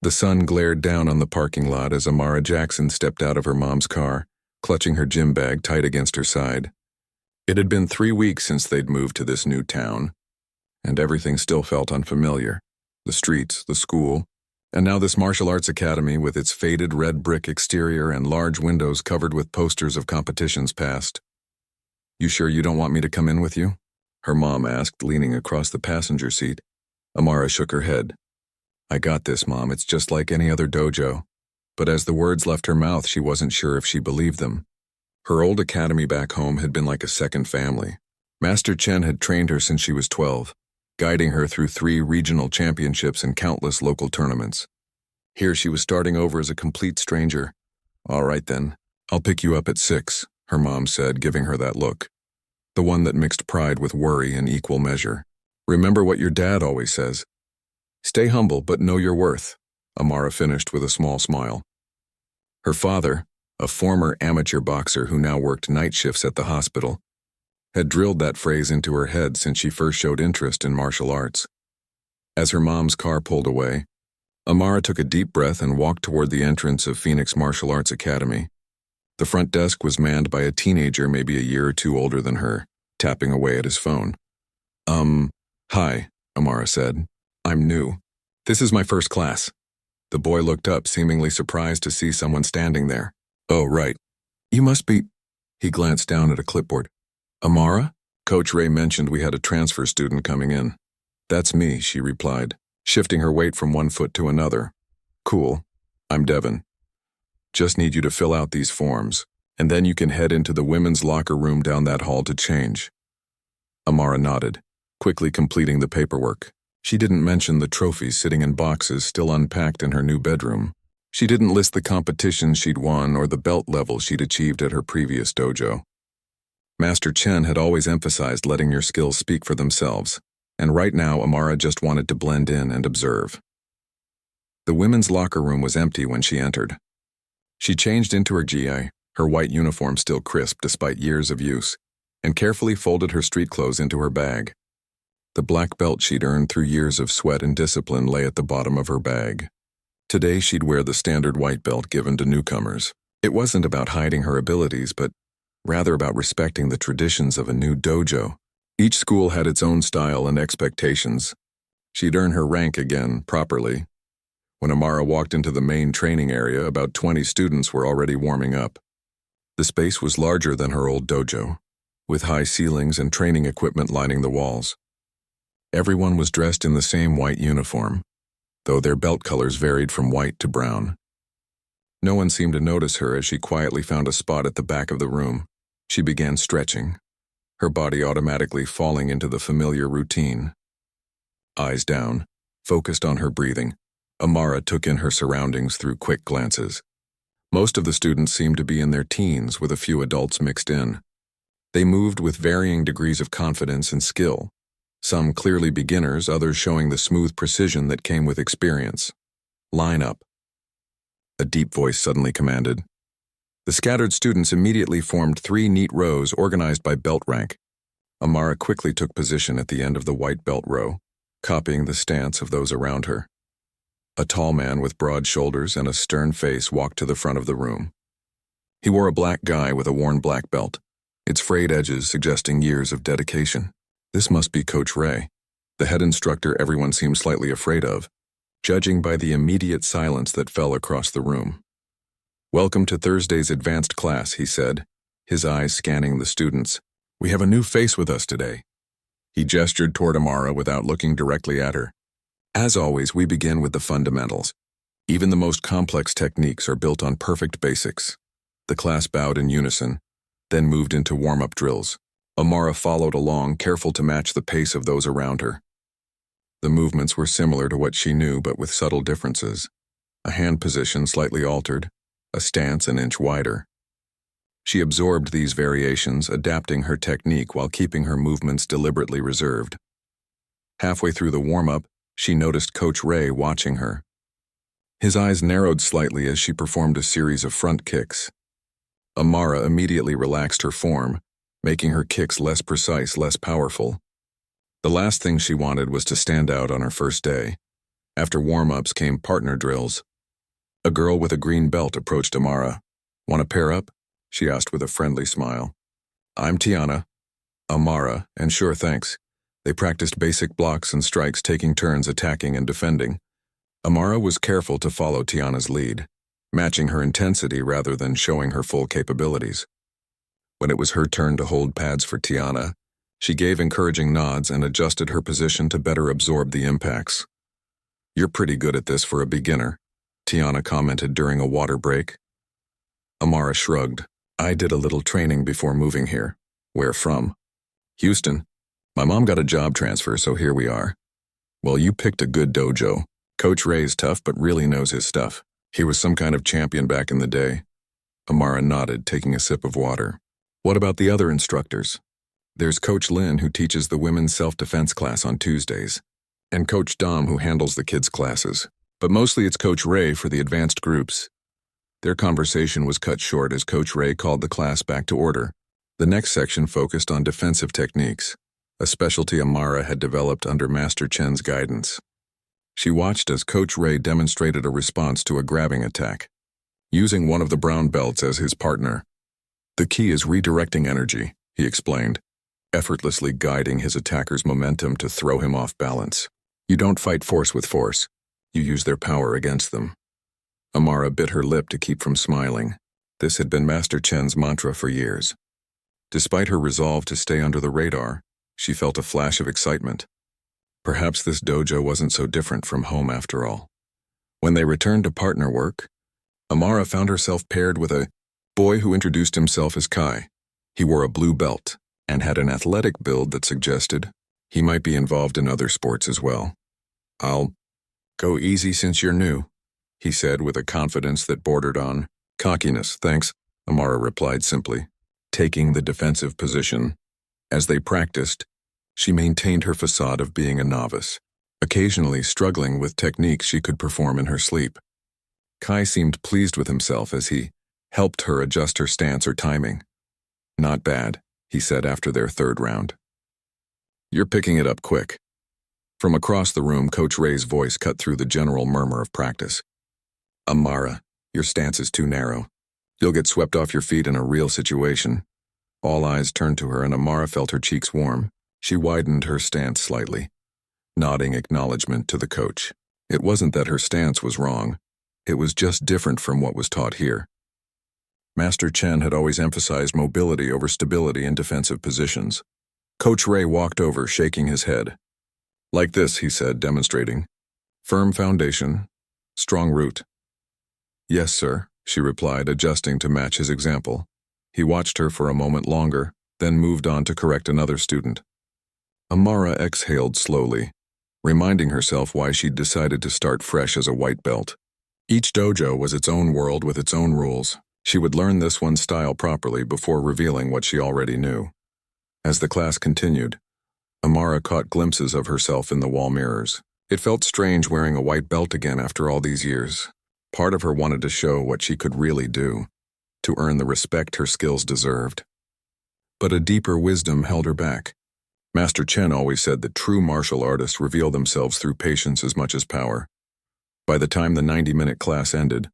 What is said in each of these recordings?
The sun glared down on the parking lot as Amara Jackson stepped out of her mom's car, clutching her gym bag tight against her side. It had been 3 weeks since they'd moved to this new town, and everything still felt unfamiliar. The streets, the school, and now this martial arts academy with its faded red brick exterior and large windows covered with posters of competitions past. "You sure you don't want me to come in with you?" her mom asked, leaning across the passenger seat. Amara shook her head. "I got this, Mom. It's just like any other dojo." But as the words left her mouth, she wasn't sure if she believed them. Her old academy back home had been like a second family. Master Chen had trained her since she was 12, guiding her through 3 regional championships and countless local tournaments. Here she was starting over as a complete stranger. "All right then, I'll pick you up at 6, her mom said, giving her that look. The one that mixed pride with worry in equal measure. "Remember what your dad always says. Stay humble, but know your worth," Amara finished with a small smile. Her father, a former amateur boxer who now worked night shifts at the hospital, had drilled that phrase into her head since she first showed interest in martial arts. As her mom's car pulled away, Amara took a deep breath and walked toward the entrance of Phoenix Martial Arts Academy. The front desk was manned by a teenager maybe a year or 2 older than her, tapping away at his phone. Hi, Amara said. "I'm new. This is my first class." The boy looked up, seemingly surprised to see someone standing there. "Oh, right. You must be—" He glanced down at a clipboard. "Amara? Coach Ray mentioned we had a transfer student coming in." "That's me," she replied, shifting her weight from one foot to another. "Cool. I'm Devin. Just need you to fill out these forms, and then you can head into the women's locker room down that hall to change." Amara nodded, quickly completing the paperwork. She didn't mention the trophies sitting in boxes still unpacked in her new bedroom. She didn't list the competitions she'd won or the belt level she'd achieved at her previous dojo. Master Chen had always emphasized letting your skills speak for themselves, and right now Amara just wanted to blend in and observe. The women's locker room was empty when she entered. She changed into her gi, her white uniform still crisp despite years of use, and carefully folded her street clothes into her bag. The black belt she'd earned through years of sweat and discipline lay at the bottom of her bag. Today she'd wear the standard white belt given to newcomers. It wasn't about hiding her abilities, but rather about respecting the traditions of a new dojo. Each school had its own style and expectations. She'd earn her rank again, properly. When Amara walked into the main training area, about 20 students were already warming up. The space was larger than her old dojo, with high ceilings and training equipment lining the walls. Everyone was dressed in the same white uniform, though their belt colors varied from white to brown. No one seemed to notice her as she quietly found a spot at the back of the room. She began stretching, her body automatically falling into the familiar routine. Eyes down, focused on her breathing, Amara took in her surroundings through quick glances. Most of the students seemed to be in their teens, with a few adults mixed in. They moved with varying degrees of confidence and skill, some clearly beginners, others showing the smooth precision that came with experience. "Line up," a deep voice suddenly commanded. The scattered students immediately formed 3 neat rows organized by belt rank. Amara quickly took position at the end of the white belt row, copying the stance of those around her. A tall man with broad shoulders and a stern face walked to the front of the room. He wore a black guy with a worn black belt, its frayed edges suggesting years of dedication. This must be Coach Ray, the head instructor everyone seemed slightly afraid of, judging by the immediate silence that fell across the room. "Welcome to Thursday's advanced class," he said, his eyes scanning the students. "We have a new face with us today." He gestured toward Amara without looking directly at her. "As always, we begin with the fundamentals. Even the most complex techniques are built on perfect basics." The class bowed in unison, then moved into warm-up drills. Amara followed along, careful to match the pace of those around her. The movements were similar to what she knew, but with subtle differences. A hand position slightly altered, a stance an inch wider. She absorbed these variations, adapting her technique while keeping her movements deliberately reserved. Halfway through the warm-up, she noticed Coach Ray watching her. His eyes narrowed slightly as she performed a series of front kicks. Amara immediately relaxed her form, making her kicks less precise, less powerful. The last thing she wanted was to stand out on her first day. After warm-ups came partner drills. A girl with a green belt approached Amara. "Want to pair up?" she asked with a friendly smile. "I'm Tiana." Amara, and sure thanks. They practiced basic blocks and strikes, taking turns attacking and defending. Amara was careful to follow Tiana's lead, matching her intensity rather than showing her full capabilities. When it was her turn to hold pads for Tiana, she gave encouraging nods and adjusted her position to better absorb the impacts. "You're pretty good at this for a beginner," Tiana commented during a water break. Amara shrugged. "I did a little training before moving here." "Where from?" "Houston. My mom got a job transfer, so here we are." "Well, you picked a good dojo. Coach Ray's tough but really knows his stuff. He was some kind of champion back in the day." Amara nodded, taking a sip of water. "What about the other instructors?" "There's Coach Lynn, who teaches the women's self-defense class on Tuesdays, and Coach Dom, who handles the kids' classes. But mostly it's Coach Ray for the advanced groups." Their conversation was cut short as Coach Ray called the class back to order. The next section focused on defensive techniques, a specialty Amara had developed under Master Chen's guidance. She watched as Coach Ray demonstrated a response to a grabbing attack, using one of the brown belts as his partner. "The key is redirecting energy," he explained, effortlessly guiding his attacker's momentum to throw him off balance. "You don't fight force with force. You use their power against them." Amara bit her lip to keep from smiling. This had been Master Chen's mantra for years. Despite her resolve to stay under the radar, she felt a flash of excitement. Perhaps this dojo wasn't so different from home after all. When they returned to partner work, Amara found herself paired with a boy who introduced himself as Kai. He wore a blue belt and had an athletic build that suggested he might be involved in other sports as well. "I'll go easy since you're new," he said with a confidence that bordered on cockiness. "Thanks," Amara replied simply, taking the defensive position. As they practiced, she maintained her facade of being a novice, occasionally struggling with techniques she could perform in her sleep. Kai seemed pleased with himself as he helped her adjust her stance or timing. "Not bad," he said after their third round. "You're picking it up quick." From across the room, Coach Ray's voice cut through the general murmur of practice. "Amara, your stance is too narrow. You'll get swept off your feet in a real situation." All eyes turned to her and Amara felt her cheeks warm. She widened her stance slightly, nodding acknowledgement to the coach. It wasn't that her stance was wrong. It was just different from what was taught here. Master Chen had always emphasized mobility over stability in defensive positions. Coach Ray walked over, shaking his head. "Like this," he said, demonstrating. "Firm foundation, strong root." "Yes, sir," she replied, adjusting to match his example. He watched her for a moment longer, then moved on to correct another student. Amara exhaled slowly, reminding herself why she'd decided to start fresh as a white belt. Each dojo was its own world with its own rules. She would learn this one's style properly before revealing what she already knew. As the class continued, Amara caught glimpses of herself in the wall mirrors. It felt strange wearing a white belt again after all these years. Part of her wanted to show what she could really do, to earn the respect her skills deserved. But a deeper wisdom held her back. Master Chen always said that true martial artists reveal themselves through patience as much as power. By the time the 90-minute class ended,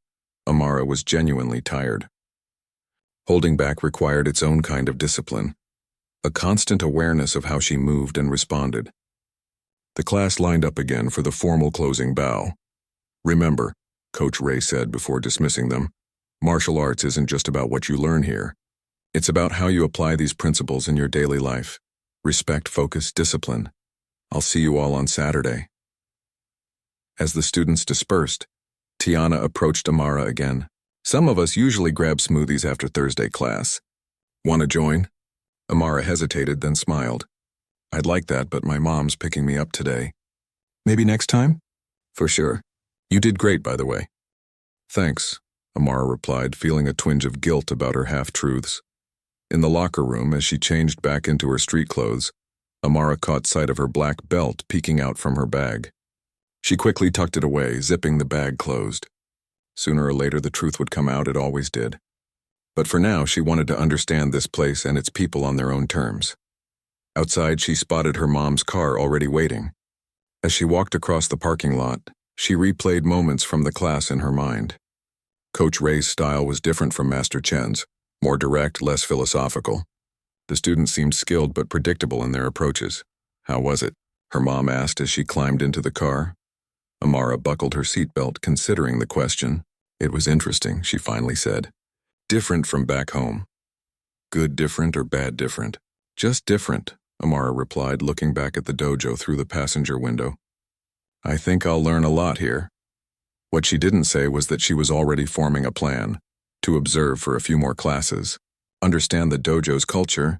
Amara was genuinely tired. Holding back required its own kind of discipline, a constant awareness of how she moved and responded. The class lined up again for the formal closing bow. "Remember," Coach Ray said before dismissing them, "martial arts isn't just about what you learn here. It's about how you apply these principles in your daily life. Respect, focus, discipline. I'll see you all on Saturday." As the students dispersed, Tiana approached Amara again. "Some of us usually grab smoothies after Thursday class. Want to join?" Amara hesitated, then smiled. "I'd like that, but my mom's picking me up today." "Maybe next time?" "For sure. You did great, by the way." "Thanks," Amara replied, feeling a twinge of guilt about her half-truths. In the locker room, as she changed back into her street clothes, Amara caught sight of her black belt peeking out from her bag. She quickly tucked it away, zipping the bag closed. Sooner or later the truth would come out, it always did. But for now, she wanted to understand this place and its people on their own terms. Outside, she spotted her mom's car already waiting. As she walked across the parking lot, She replayed moments from the class in her mind. Coach Ray's style was different from Master Chen's, more direct, less philosophical. The students seemed skilled but predictable in their approaches. How was it? Her mom asked as she climbed into the car. Amara buckled her seatbelt, considering the question. It was interesting, she finally said. Different from back home. Good different or bad different? Just different, Amara replied, looking back at the dojo through the passenger window. I think I'll learn a lot here. What she didn't say was that she was already forming a plan, to observe for a few more classes, understand the dojo's culture,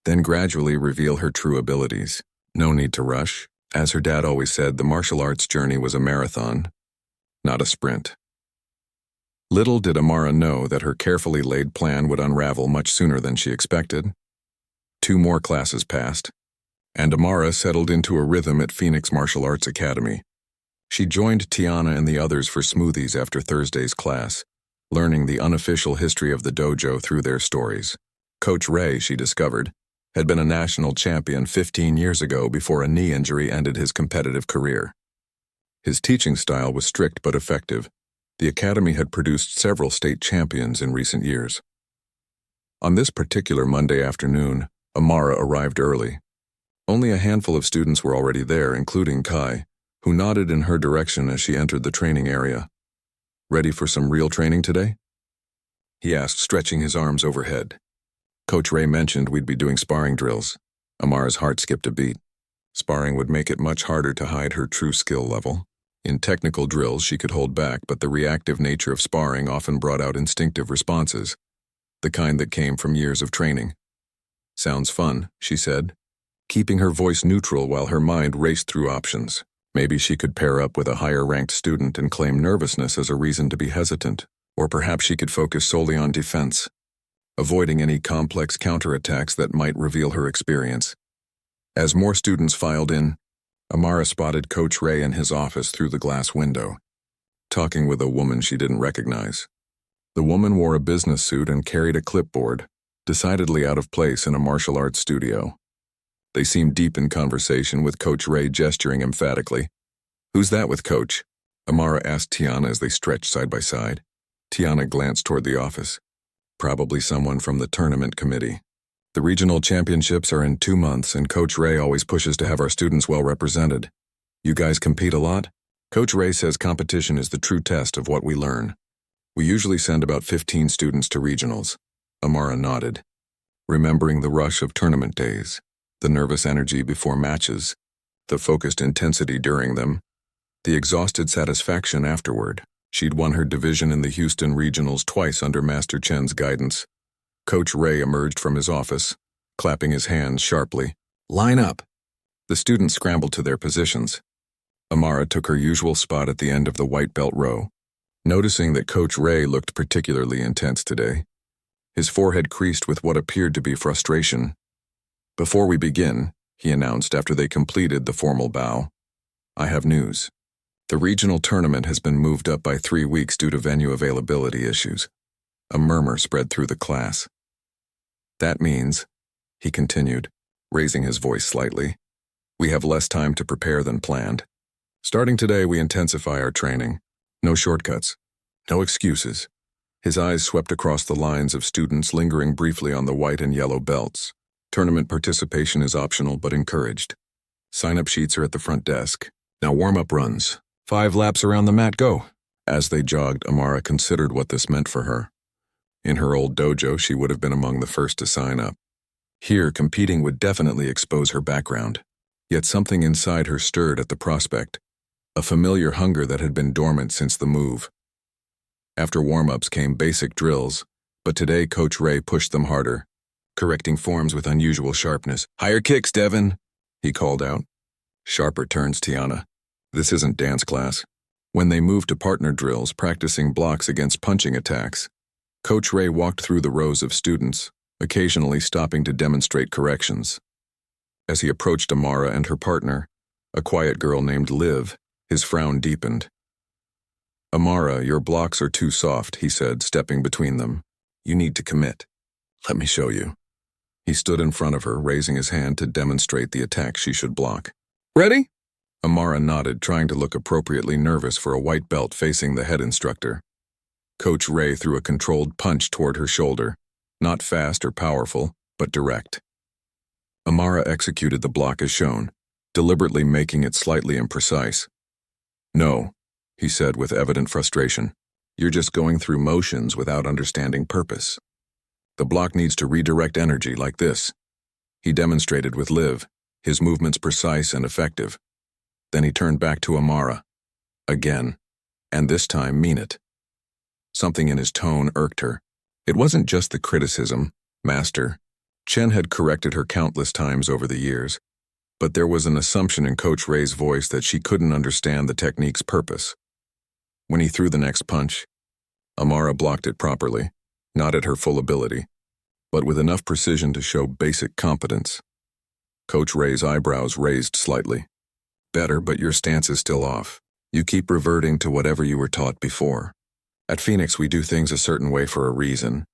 then gradually reveal her true abilities. No need to rush. As her dad always said, the martial arts journey was a marathon, not a sprint. Little did Amara know that her carefully laid plan would unravel much sooner than she expected. 2 more classes passed, and Amara settled into a rhythm at Phoenix Martial Arts Academy. She joined Tiana and the others for smoothies after Thursday's class, learning the unofficial history of the dojo through their stories. Coach Ray, she discovered, had been a national champion 15 years ago before a knee injury ended his competitive career. His teaching style was strict but effective. The academy had produced several state champions in recent years. On this particular Monday afternoon, Amara arrived early. Only a handful of students were already there, including Kai, who nodded in her direction as she entered the training area. Ready for some real training today? He asked, stretching his arms overhead. Coach Ray mentioned we'd be doing sparring drills. Amara's heart skipped a beat. Sparring would make it much harder to hide her true skill level. In technical drills, she could hold back, but the reactive nature of sparring often brought out instinctive responses, the kind that came from years of training. Sounds fun, she said, keeping her voice neutral while her mind raced through options. Maybe she could pair up with a higher-ranked student and claim nervousness as a reason to be hesitant, or perhaps she could focus solely on defense, avoiding any complex counterattacks that might reveal her experience. As more students filed in, Amara spotted Coach Ray in his office through the glass window, talking with a woman she didn't recognize. The woman wore a business suit and carried a clipboard, decidedly out of place in a martial arts studio. They seemed deep in conversation, with Coach Ray gesturing emphatically. "Who's that with, Coach?" Amara asked Tiana as they stretched side by side. Tiana glanced toward the office. "Probably someone from the tournament committee. The regional championships are in 2 months, and Coach Ray always pushes to have our students well represented. You guys compete a lot?" Coach Ray says competition is the true test of what we learn. We usually send about 15 students to regionals. Amara nodded, remembering the rush of tournament days, the nervous energy before matches, the focused intensity during them, the exhausted satisfaction afterward. She'd won her division in the Houston regionals twice under Master Chen's guidance. Coach Ray emerged from his office, clapping his hands sharply. "Line up!" The students scrambled to their positions. Amara took her usual spot at the end of the white belt row, noticing that Coach Ray looked particularly intense today. His forehead creased with what appeared to be frustration. "Before we begin," he announced after they completed the formal bow, "I have news. The regional tournament has been moved up by 3 weeks due to venue availability issues." A murmur spread through the class. "That means," he continued, raising his voice slightly, "we have less time to prepare than planned. Starting today, we intensify our training. No shortcuts. No excuses." His eyes swept across the lines of students, lingering briefly on the white and yellow belts. "Tournament participation is optional but encouraged. Sign-up sheets are at the front desk. Now warm-up runs. 5 laps around the mat, go." As they jogged, Amara considered what this meant for her. In her old dojo, she would have been among the first to sign up. Here, competing would definitely expose her background. Yet something inside her stirred at the prospect, a familiar hunger that had been dormant since the move. After warm-ups came basic drills, but today Coach Ray pushed them harder, correcting forms with unusual sharpness. "Higher kicks, Devin," he called out. Sharper turns, Tiana. "This isn't dance class." When they moved to partner drills, practicing blocks against punching attacks, Coach Ray walked through the rows of students, occasionally stopping to demonstrate corrections. As he approached Amara and her partner, a quiet girl named Liv, his frown deepened. "Amara, your blocks are too soft," he said, stepping between them. "You need to commit." "Let me show you." He stood in front of her, raising his hand to demonstrate the attack she should block. "Ready?" Amara nodded, trying to look appropriately nervous for a white belt facing the head instructor. Coach Ray threw a controlled punch toward her shoulder, not fast or powerful, but direct. Amara executed the block as shown, deliberately making it slightly imprecise. "No," he said with evident frustration. "You're just going through motions without understanding purpose. The block needs to redirect energy like this." He demonstrated with Liv, his movements precise and effective. Then he turned back to Amara. Again, and this time mean it. Something in his tone irked her. It wasn't just the criticism, "Master." Chen had corrected her countless times over the years, but there was an assumption in Coach Ray's voice that she couldn't understand the technique's purpose. When he threw the next punch, Amara blocked it properly, not at her full ability, but with enough precision to show basic competence. Coach Ray's eyebrows raised slightly. "Better, but your stance is still off. You keep reverting to whatever you were taught before. At Phoenix, we do things a certain way for a reason."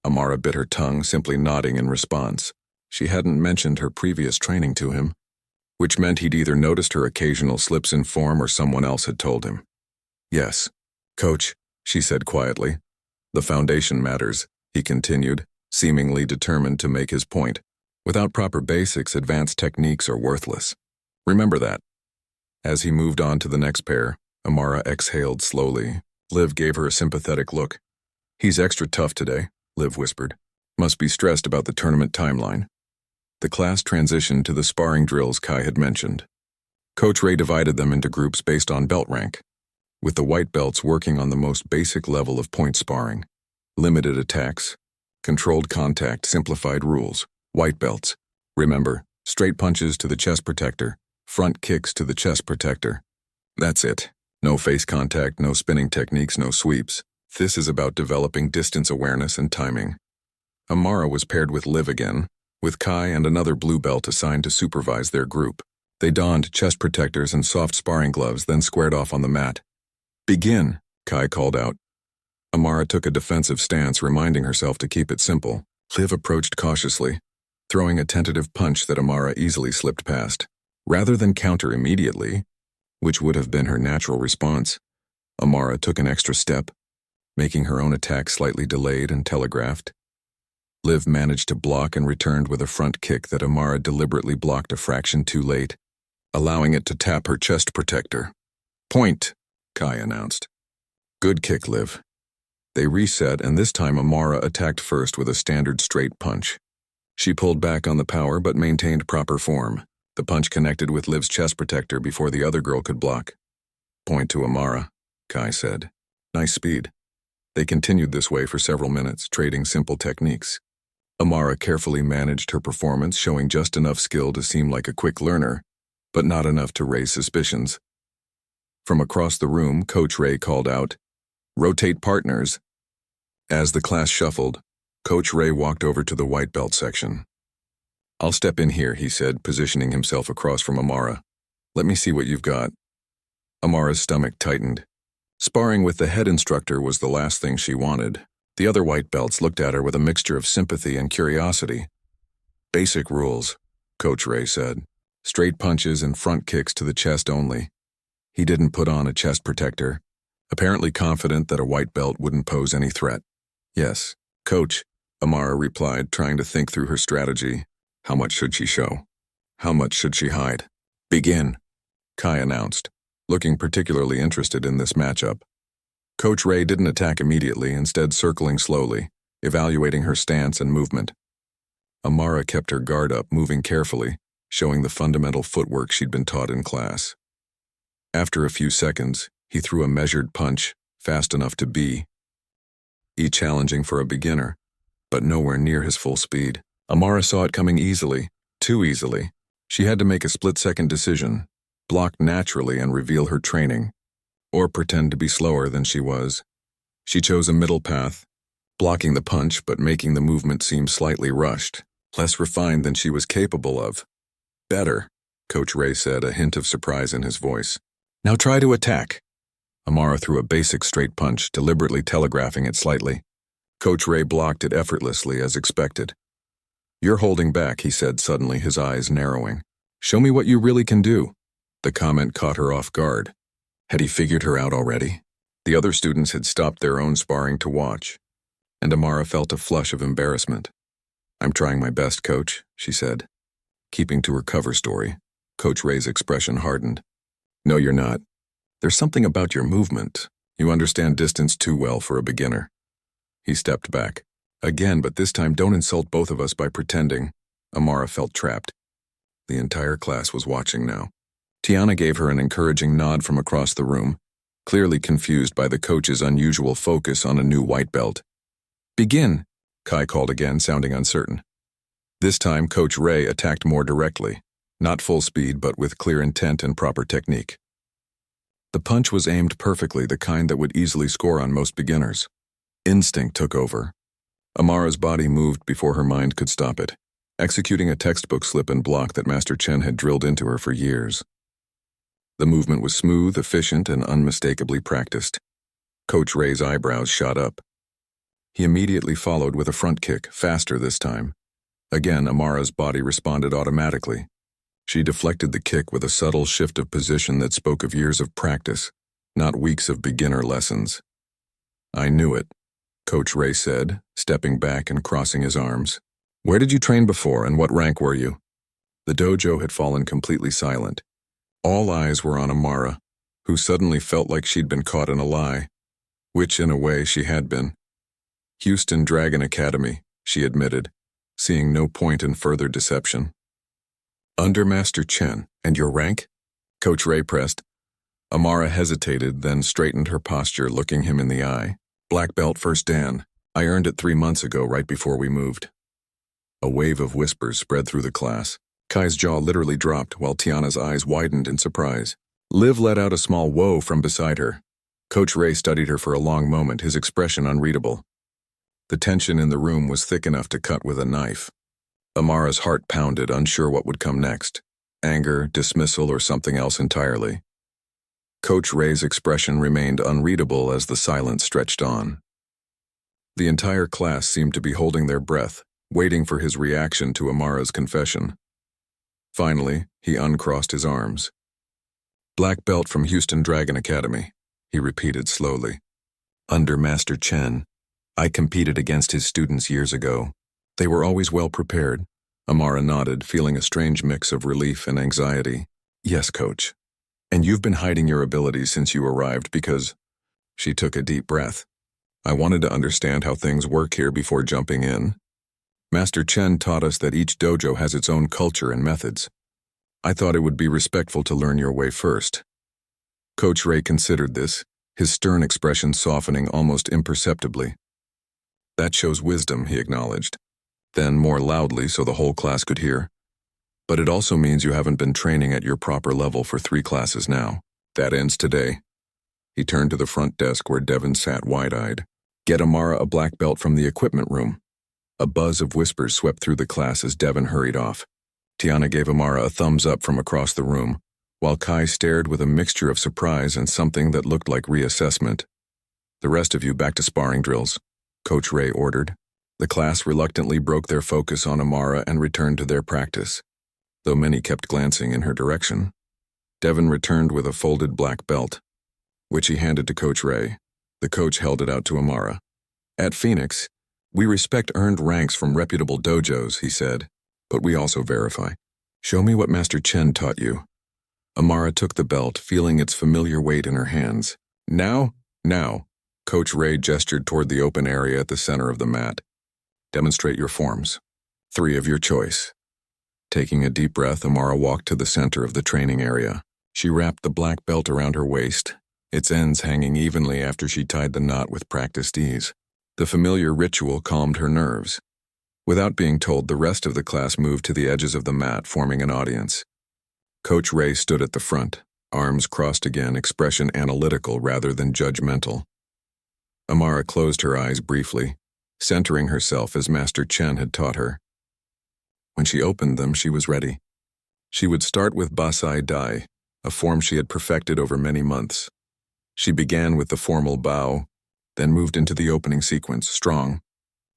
Amara bit her tongue, simply nodding in response. She hadn't mentioned her previous training to him, which meant he'd either noticed her occasional slips in form or someone else had told him. "Yes, Coach," she said quietly. "The foundation matters," he continued, seemingly determined to make his point. "Without proper basics, advanced techniques are worthless. Remember that." As he moved on to the next pair, Amara exhaled slowly. Liv gave her a sympathetic look. "He's extra tough today," Liv whispered. "Must be stressed about the tournament timeline." The class transitioned to the sparring drills Kai had mentioned. Coach Ray divided them into groups based on belt rank, with the white belts working on the most basic level of point sparring. Limited attacks, controlled contact, simplified rules. White belts. Remember, straight punches to the chest protector, front kicks to the chest protector. That's it. No face contact, no spinning techniques, no sweeps. This is about developing distance awareness and timing. Amara was paired with Liv again, with Kai and another blue belt assigned to supervise their group. They donned chest protectors and soft sparring gloves, then squared off on the mat. "Begin," Kai called out. Amara took a defensive stance, reminding herself to keep it simple. Liv approached cautiously, throwing a tentative punch that Amara easily slipped past. Rather than counter immediately, which would have been her natural response, Amara took an extra step, making her own attack slightly delayed and telegraphed. Liv managed to block and returned with a front kick that Amara deliberately blocked a fraction too late, allowing it to tap her chest protector. "Point," Kai announced. "Good kick, Liv." They reset, and this time Amara attacked first with a standard straight punch. She pulled back on the power but maintained proper form. The punch connected with Liv's chest protector before the other girl could block. "Point to Amara," Kai said. "Nice speed." They continued this way for several minutes, trading simple techniques. Amara carefully managed her performance, showing just enough skill to seem like a quick learner, but not enough to raise suspicions. From across the room, Coach Ray called out, "Rotate partners." As the class shuffled, Coach Ray walked over to the white belt section. "I'll step in here," he said, positioning himself across from Amara. "Let me see what you've got." Amara's stomach tightened. Sparring with the head instructor was the last thing she wanted. The other white belts looked at her with a mixture of sympathy and curiosity. "Basic rules," Coach Ray said. "Straight punches and front kicks to the chest only." He didn't put on a chest protector, apparently confident that a white belt wouldn't pose any threat. "Yes, Coach," Amara replied, trying to think through her strategy. How much should she show? How much should she hide? "Begin," Kai announced, looking particularly interested in this matchup. Coach Ray didn't attack immediately, instead circling slowly, evaluating her stance and movement. Amara kept her guard up, moving carefully, showing the fundamental footwork she'd been taught in class. After a few seconds, he threw a measured punch, fast enough to be challenging for a beginner, but nowhere near his full speed. Amara saw it coming easily, too easily. She had to make a split-second decision, block naturally and reveal her training, or pretend to be slower than she was. She chose a middle path, blocking the punch but making the movement seem slightly rushed, less refined than she was capable of. "Better," Coach Ray said, a hint of surprise in his voice. "Now try to attack." Amara threw a basic straight punch, deliberately telegraphing it slightly. Coach Ray blocked it effortlessly as expected. "You're holding back," he said suddenly, his eyes narrowing. "Show me what you really can do." The comment caught her off guard. Had he figured her out already? The other students had stopped their own sparring to watch, and Amara felt a flush of embarrassment. "I'm trying my best, Coach," she said. Keeping to her cover story, Coach Ray's expression hardened. "No, you're not. There's something about your movement. You understand distance too well for a beginner." He stepped back. "Again, but this time don't insult both of us by pretending." Amara felt trapped. The entire class was watching now. Tiana gave her an encouraging nod from across the room, clearly confused by the coach's unusual focus on a new white belt. "Begin," Kai called again, sounding uncertain. This time, Coach Ray attacked more directly, not full speed but with clear intent and proper technique. The punch was aimed perfectly, the kind that would easily score on most beginners. Instinct took over. Amara's body moved before her mind could stop it, executing a textbook slip and block that Master Chen had drilled into her for years. The movement was smooth, efficient, and unmistakably practiced. Coach Ray's eyebrows shot up. He immediately followed with a front kick, faster this time. Again, Amara's body responded automatically. She deflected the kick with a subtle shift of position that spoke of years of practice, not weeks of beginner lessons. "I knew it," Coach Ray said, stepping back and crossing his arms. "Where did you train before, and what rank were you?" The dojo had fallen completely silent. All eyes were on Amara, who suddenly felt like she'd been caught in a lie, which in a way she had been. "Houston Dragon Academy," she admitted, seeing no point in further deception. "Under Master Chen, and your rank?" Coach Ray pressed. Amara hesitated, then straightened her posture, looking him in the eye. "Black belt first Dan. I earned it 3 months ago, right before we moved." A wave of whispers spread through the class. Kai's jaw literally dropped, while Tiana's eyes widened in surprise. Liv let out a small whoa from beside her. Coach Ray studied her for a long moment, his expression unreadable. The tension in the room was thick enough to cut with a knife. Amara's heart pounded, unsure what would come next. Anger, dismissal, or something else entirely. Coach Ray's expression remained unreadable as the silence stretched on. The entire class seemed to be holding their breath, waiting for his reaction to Amara's confession. Finally, he uncrossed his arms. "Black belt from Houston Dragon Academy," he repeated slowly. "Under Master Chen. I competed against his students years ago. They were always well prepared." Amara nodded, feeling a strange mix of relief and anxiety. "Yes, Coach. And you've been hiding your abilities since you arrived because—" She took a deep breath. "I wanted to understand how things work here before jumping in. Master Chen taught us that each dojo has its own culture and methods. I thought it would be respectful to learn your way first." Coach Ray considered this, his stern expression softening almost imperceptibly. "That shows wisdom," he acknowledged. Then, more loudly so the whole class could hear, "But it also means you haven't been training at your proper level for 3 classes now. That ends today." He turned to the front desk where Devin sat wide-eyed. "Get Amara a black belt from the equipment room." A buzz of whispers swept through the class as Devin hurried off. Tiana gave Amara a thumbs up from across the room, while Kai stared with a mixture of surprise and something that looked like reassessment. "The rest of you back to sparring drills," Coach Ray ordered. The class reluctantly broke their focus on Amara and returned to their practice, though many kept glancing in her direction. Devin returned with a folded black belt, which he handed to Coach Ray. The coach held it out to Amara. "At Phoenix, we respect earned ranks from reputable dojos," he said, "but we also verify. Show me what Master Chen taught you." Amara took the belt, feeling its familiar weight in her hands. Now. Coach Ray gestured toward the open area at the center of the mat. "Demonstrate your forms. 3 of your choice." Taking a deep breath, Amara walked to the center of the training area. She wrapped the black belt around her waist, its ends hanging evenly after she tied the knot with practiced ease. The familiar ritual calmed her nerves. Without being told, the rest of the class moved to the edges of the mat, forming an audience. Coach Ray stood at the front, arms crossed again, expression analytical rather than judgmental. Amara closed her eyes briefly, centering herself as Master Chen had taught her. When she opened them, she was ready. She would start with Basai Dai, a form she had perfected over many months. She began with the formal bow, then moved into the opening sequence, strong,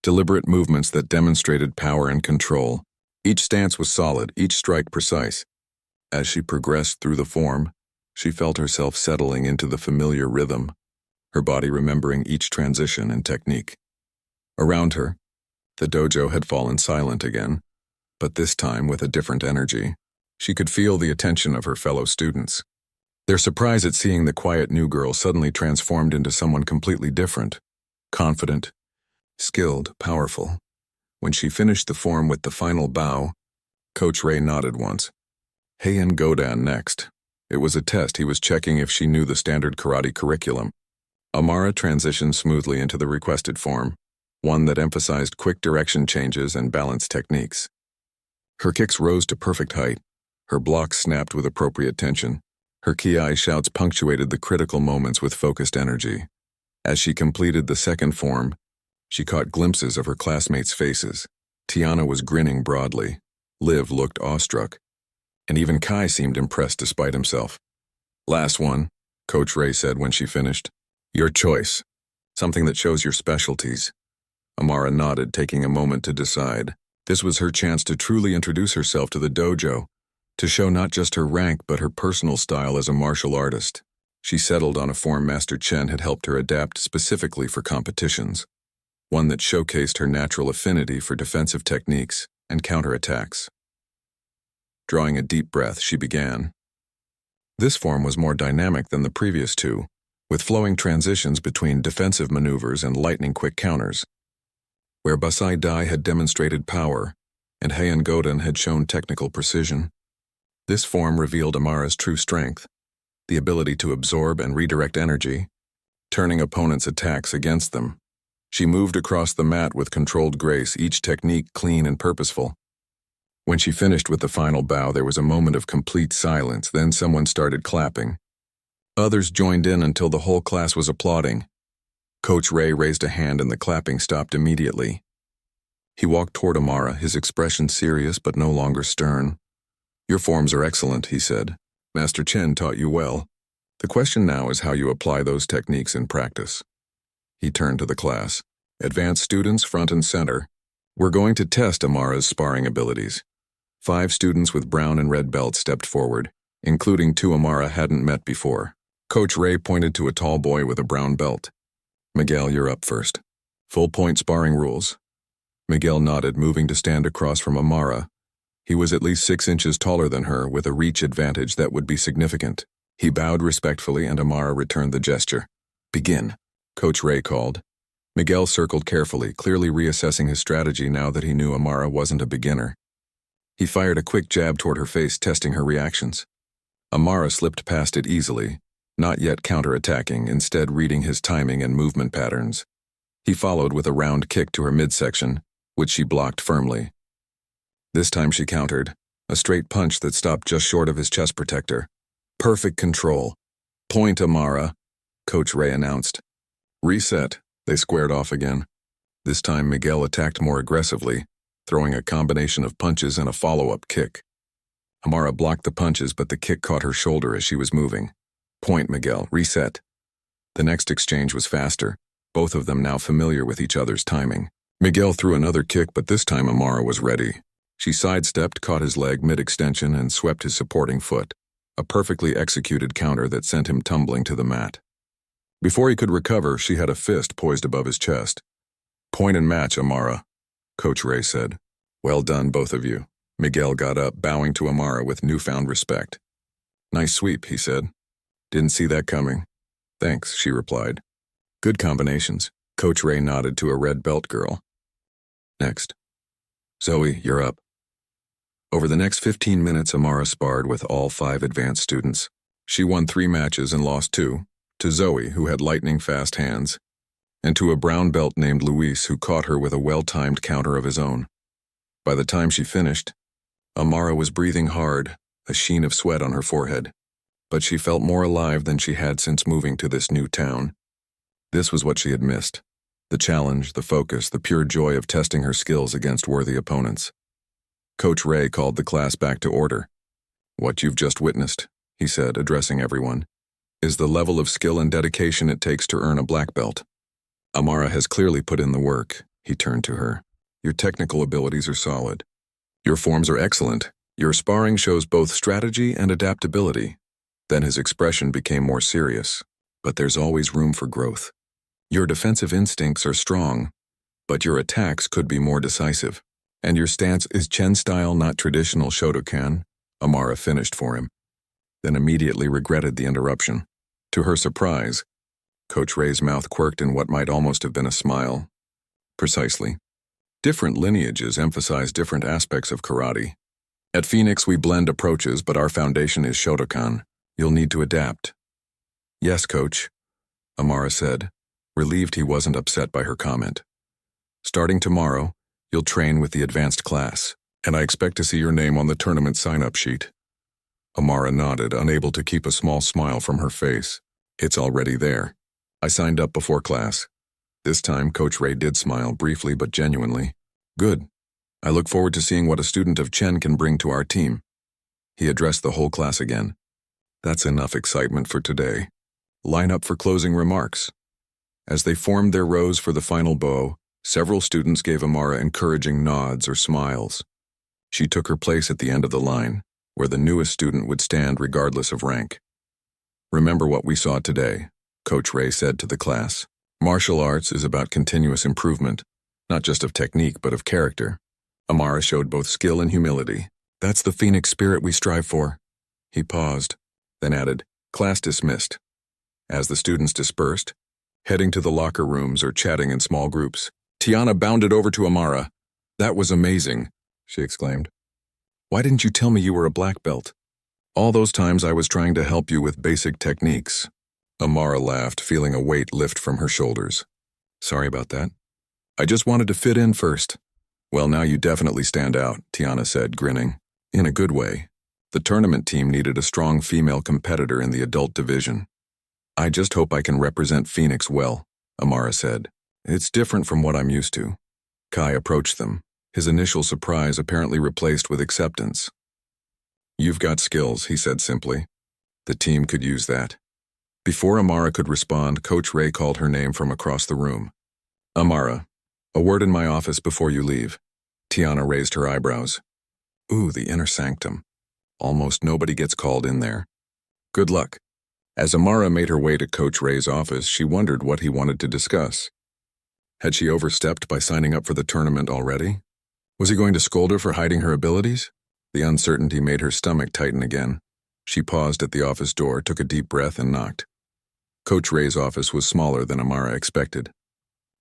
deliberate movements that demonstrated power and control. Each stance was solid, each strike precise. As she progressed through the form, she felt herself settling into the familiar rhythm, her body remembering each transition and technique. Around her, the dojo had fallen silent again, but this time with a different energy. She could feel the attention of her fellow students. Their surprise at seeing the quiet new girl suddenly transformed into someone completely different, confident, skilled, powerful. When she finished the form with the final bow, Coach Ray nodded once. Heian Godan next. It was a test. He was checking if she knew the standard karate curriculum. Amara transitioned smoothly into the requested form, one that emphasized quick direction changes and balanced techniques. Her kicks rose to perfect height. Her blocks snapped with appropriate tension. Her ki shouts punctuated the critical moments with focused energy. As she completed the second form, she caught glimpses of her classmates' faces. Tiana was grinning broadly. Liv looked awestruck. And even Kai seemed impressed despite himself. Last one, Coach Ray said when she finished. Your choice. Something that shows your specialties. Amara nodded, taking a moment to decide. This was her chance to truly introduce herself to the dojo, to show not just her rank but her personal style as a martial artist. She settled on a form Master Chen had helped her adapt specifically for competitions, one that showcased her natural affinity for defensive techniques and counterattacks. Drawing a deep breath, she began. This form was more dynamic than the previous two, with flowing transitions between defensive maneuvers and lightning-quick counters. Where Basai Dai had demonstrated power, and Heian Godan had shown technical precision, this form revealed Amara's true strength, the ability to absorb and redirect energy, turning opponents' attacks against them. She moved across the mat with controlled grace, each technique clean and purposeful. When she finished with the final bow, there was a moment of complete silence, then someone started clapping. Others joined in until the whole class was applauding. Coach Ray raised a hand and the clapping stopped immediately. He walked toward Amara, his expression serious but no longer stern. Your forms are excellent, he said. Master Chen taught you well. The question now is how you apply those techniques in practice. He turned to the class. Advanced students front and center. We're going to test Amara's sparring abilities. 5 students with brown and red belts stepped forward, including 2 Amara hadn't met before. Coach Ray pointed to a tall boy with a brown belt. Miguel, you're up first. Full point sparring rules. Miguel nodded, moving to stand across from Amara. He was at least 6 inches taller than her, with a reach advantage that would be significant. He bowed respectfully and Amara returned the gesture. Begin, Coach Ray called. Miguel circled carefully, clearly reassessing his strategy now that he knew Amara wasn't a beginner. He fired a quick jab toward her face, testing her reactions. Amara slipped past it easily, not yet counterattacking, instead reading his timing and movement patterns. He followed with a round kick to her midsection, which she blocked firmly. This time she countered, a straight punch that stopped just short of his chest protector. Perfect control. Point, Amara, Coach Ray announced. Reset. They squared off again. This time Miguel attacked more aggressively, throwing a combination of punches and a follow-up kick. Amara blocked the punches, but the kick caught her shoulder as she was moving. Point, Miguel. Reset. The next exchange was faster, both of them now familiar with each other's timing. Miguel threw another kick, but this time Amara was ready. She sidestepped, caught his leg mid-extension, and swept his supporting foot, a perfectly executed counter that sent him tumbling to the mat. Before he could recover, she had a fist poised above his chest. Point and match, Amara, Coach Ray said. Well done, both of you. Miguel got up, bowing to Amara with newfound respect. Nice sweep, he said. Didn't see that coming. Thanks, she replied. Good combinations. Coach Ray nodded to a red belt girl. Next. Zoe, you're up. Over the next 15 minutes, Amara sparred with all 5 advanced students. She won 3 matches and lost 2, to Zoe, who had lightning-fast hands, and to a brown belt named Luis, who caught her with a well-timed counter of his own. By the time she finished, Amara was breathing hard, a sheen of sweat on her forehead, but she felt more alive than she had since moving to this new town. This was what she had missed. The challenge, the focus, the pure joy of testing her skills against worthy opponents. Coach Ray called the class back to order. What you've just witnessed, he said, addressing everyone, is the level of skill and dedication it takes to earn a black belt. Amara has clearly put in the work, he turned to her. Your technical abilities are solid. Your forms are excellent, Your sparring shows both strategy and adaptability. Then his expression became more serious. But there's always room for growth. Your defensive instincts are strong, but your attacks could be more decisive. And your stance is Chen style, not traditional Shotokan, Amara finished for him, then immediately regretted the interruption. To her surprise, Coach Ray's mouth quirked in what might almost have been a smile. Precisely. Different lineages emphasize different aspects of karate. At Phoenix, we blend approaches, but our foundation is Shotokan. You'll need to adapt. Yes, Coach, Amara said, relieved he wasn't upset by her comment. Starting tomorrow, you'll train with the advanced class, and I expect to see your name on the tournament sign-up sheet. Amara nodded, unable to keep a small smile from her face. It's already there. I signed up before class. This time, Coach Ray did smile, briefly but genuinely. Good. I look forward to seeing what a student of Chen can bring to our team. He addressed the whole class again. That's enough excitement for today. Line up for closing remarks. As they formed their rows for the final bow, several students gave Amara encouraging nods or smiles. She took her place at the end of the line, where the newest student would stand regardless of rank. Remember what we saw today, Coach Ray said to the class. Martial arts is about continuous improvement, not just of technique but of character. Amara showed both skill and humility. That's the Phoenix spirit we strive for. He paused, then added, class dismissed. As the students dispersed, heading to the locker rooms or chatting in small groups, Tiana bounded over to Amara. That was amazing, she exclaimed. Why didn't you tell me you were a black belt? All those times I was trying to help you with basic techniques. Amara laughed, feeling a weight lift from her shoulders. Sorry about that. I just wanted to fit in first. Well, now you definitely stand out, Tiana said, grinning. In a good way. The tournament team needed a strong female competitor in the adult division. I just hope I can represent Phoenix well, Amara said. It's different from what I'm used to. Kai approached them, his initial surprise apparently replaced with acceptance. You've got skills, he said simply. The team could use that. Before Amara could respond, Coach Ray called her name from across the room. Amara, a word in my office before you leave. Tiana raised her eyebrows. Ooh, the inner sanctum. Almost nobody gets called in there. Good luck. As Amara made her way to Coach Ray's office, she wondered what he wanted to discuss. Had she overstepped by signing up for the tournament already? Was he going to scold her for hiding her abilities? The uncertainty made her stomach tighten again. She paused at the office door, took a deep breath, and knocked. Coach Ray's office was smaller than Amara expected.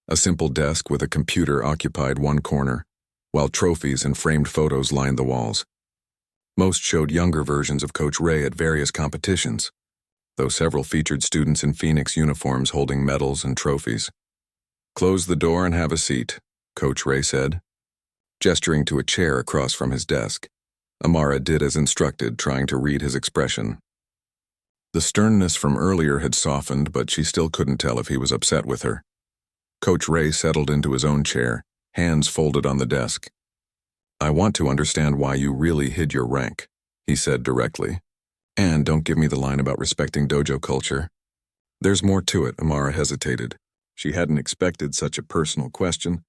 A simple desk with a computer occupied one corner, while trophies and framed photos lined the walls. Most showed younger versions of Coach Ray at various competitions, though several featured students in Phoenix uniforms holding medals and trophies. Close the door and have a seat, Coach Ray said, gesturing to a chair across from his desk. Amara did as instructed, trying to read his expression. The sternness from earlier had softened, but she still couldn't tell if he was upset with her. Coach Ray settled into his own chair, hands folded on the desk. I want to understand why you really hid your rank, he said directly. And don't give me the line about respecting dojo culture. There's more to it, Amara hesitated. She hadn't expected such a personal question,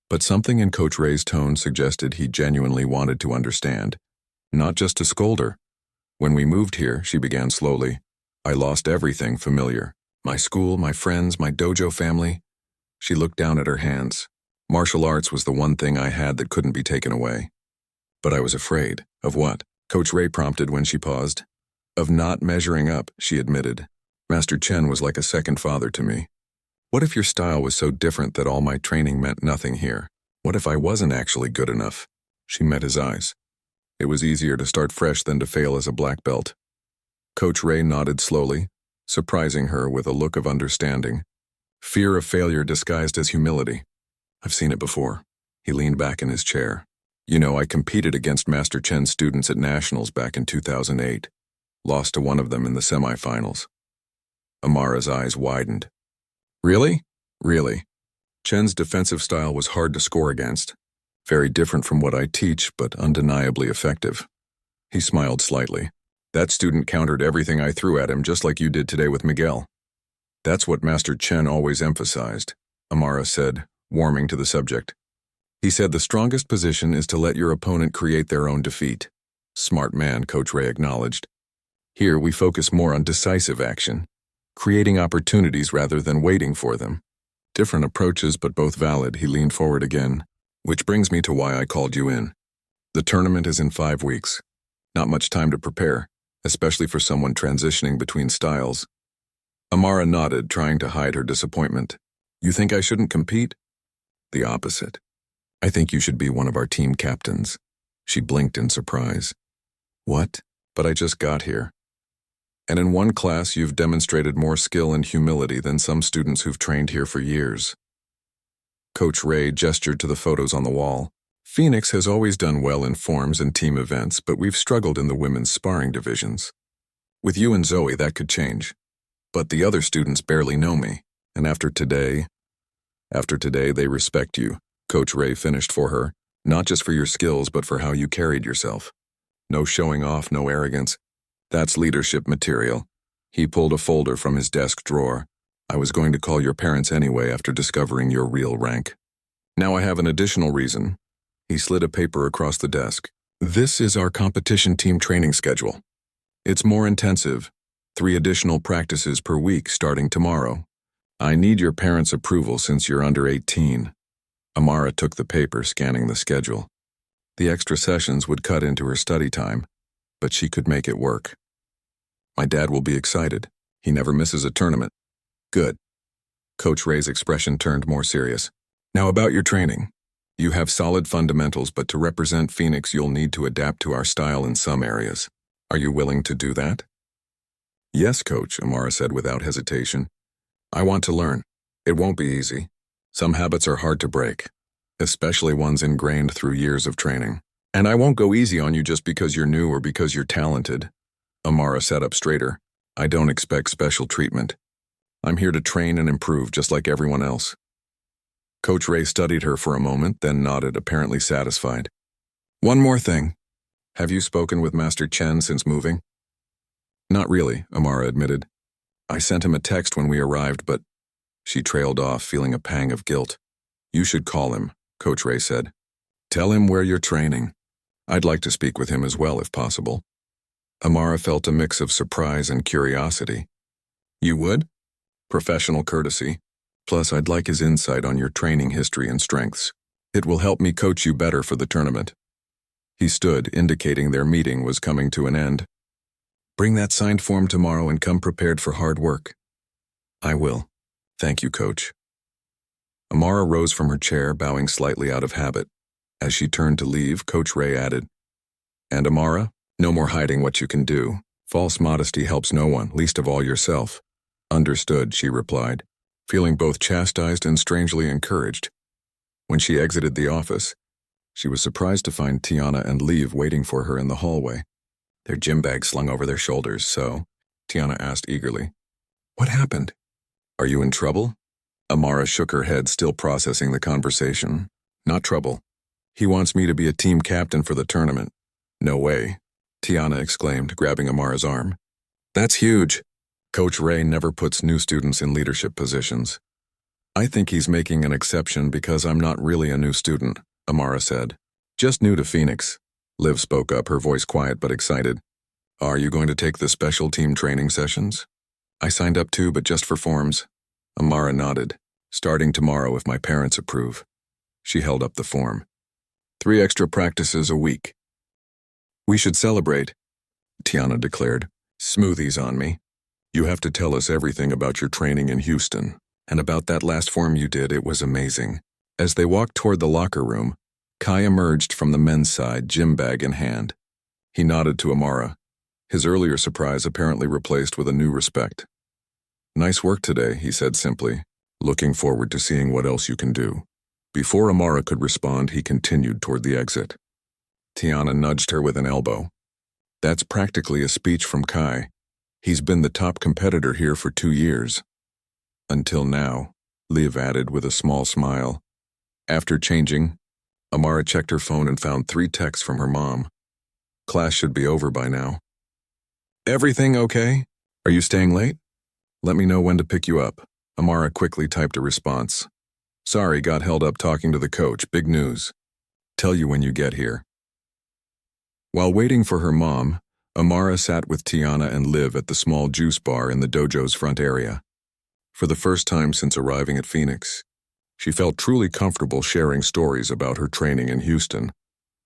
but something in Coach Ray's tone suggested he genuinely wanted to understand, not just to scold her. When we moved here, she began slowly, I lost everything familiar. My school, my friends, my dojo family. She looked down at her hands. Martial arts was the one thing I had that couldn't be taken away. But I was afraid. Of what? Coach Ray prompted when she paused. Of not measuring up, she admitted. Master Chen was like a second father to me. What if your style was so different that all my training meant nothing here? What if I wasn't actually good enough? She met his eyes. It was easier to start fresh than to fail as a black belt. Coach Ray nodded slowly, surprising her with a look of understanding. Fear of failure disguised as humility. I've seen it before. He leaned back in his chair. You know, I competed against Master Chen's students at Nationals back in 2008. Lost to one of them in the semifinals. Amara's eyes widened. Really? Really. Chen's defensive style was hard to score against. Very different from what I teach, but undeniably effective. He smiled slightly. That student countered everything I threw at him just like you did today with Miguel. That's what Master Chen always emphasized, Amara said, warming to the subject. He said the strongest position is to let your opponent create their own defeat. Smart man, Coach Ray acknowledged. Here we focus more on decisive action, creating opportunities rather than waiting for them. Different approaches, but both valid, he leaned forward again. Which brings me to why I called you in. The tournament is in 5 weeks. Not much time to prepare, especially for someone transitioning between styles. Amara nodded, trying to hide her disappointment. You think I shouldn't compete? The opposite. I think you should be one of our team captains. She blinked in surprise. What? But I just got here. And in one class, you've demonstrated more skill and humility than some students who've trained here for years. Coach Ray gestured to the photos on the wall. Phoenix has always done well in forms and team events, but we've struggled in the women's sparring divisions. With you and Zoe, that could change. But the other students barely know me, and after today, they respect you. Coach Ray finished for her, not just for your skills, but for how you carried yourself. No showing off, no arrogance. That's leadership material. He pulled a folder from his desk drawer. I was going to call your parents anyway after discovering your real rank. Now I have an additional reason. He slid a paper across the desk. This is our competition team training schedule. It's more intensive. 3 additional practices per week starting tomorrow. I need your parents' approval since you're under 18. Amara took the paper, scanning the schedule. The extra sessions would cut into her study time, but she could make it work. My dad will be excited. He never misses a tournament. Good. Coach Ray's expression turned more serious. Now about your training. You have solid fundamentals, but to represent Phoenix, you'll need to adapt to our style in some areas. Are you willing to do that? Yes, Coach, Amara said without hesitation. I want to learn. It won't be easy. Some habits are hard to break, especially ones ingrained through years of training. And I won't go easy on you just because you're new or because you're talented. Amara sat up straighter. I don't expect special treatment. I'm here to train and improve just like everyone else. Coach Ray studied her for a moment, then nodded, apparently satisfied. One more thing. Have you spoken with Master Chen since moving? Not really, Amara admitted. I sent him a text when we arrived, but... She trailed off, feeling a pang of guilt. You should call him, Coach Ray said. Tell him where you're training. I'd like to speak with him as well, if possible. Amara felt a mix of surprise and curiosity. You would? Professional courtesy. Plus, I'd like his insight on your training history and strengths. It will help me coach you better for the tournament. He stood, indicating their meeting was coming to an end. Bring that signed form tomorrow and come prepared for hard work. I will. Thank you, Coach. Amara rose from her chair, bowing slightly out of habit. As she turned to leave, Coach Ray added, And Amara, no more hiding what you can do. False modesty helps no one, least of all yourself. Understood, she replied, feeling both chastised and strangely encouraged. When she exited the office, she was surprised to find Tiana and Liv waiting for her in the hallway, their gym bags slung over their shoulders. So, Tiana asked eagerly, What happened? Are you in trouble? Amara shook her head, still processing the conversation. Not trouble. He wants me to be a team captain for the tournament. No way, Tiana exclaimed, grabbing Amara's arm. That's huge. Coach Ray never puts new students in leadership positions. I think he's making an exception because I'm not really a new student, Amara said. Just new to Phoenix. Liv spoke up, her voice quiet but excited. Are you going to take the special team training sessions? I signed up too, but just for forms. Amara nodded. Starting tomorrow if my parents approve. She held up the form. 3 extra practices a week. We should celebrate, Tiana declared. Smoothies on me. You have to tell us everything about your training in Houston, and about that last form you did. It was amazing. As they walked toward the locker room, Kai emerged from the men's side, gym bag in hand. He nodded to Amara, his earlier surprise apparently replaced with a new respect. Nice work today, he said simply, looking forward to seeing what else you can do. Before Amara could respond, he continued toward the exit. Tiana nudged her with an elbow. That's practically a speech from Kai. He's been the top competitor here for 2 years. Until now, Liv added with a small smile. After changing, Amara checked her phone and found 3 texts from her mom. Class should be over by now. Everything okay? Are you staying late? Let me know when to pick you up. Amara quickly typed a response. Sorry, got held up talking to the coach. Big news. Tell you when you get here. While waiting for her mom, Amara sat with Tiana and Liv at the small juice bar in the dojo's front area. For the first time since arriving at Phoenix, she felt truly comfortable sharing stories about her training in Houston,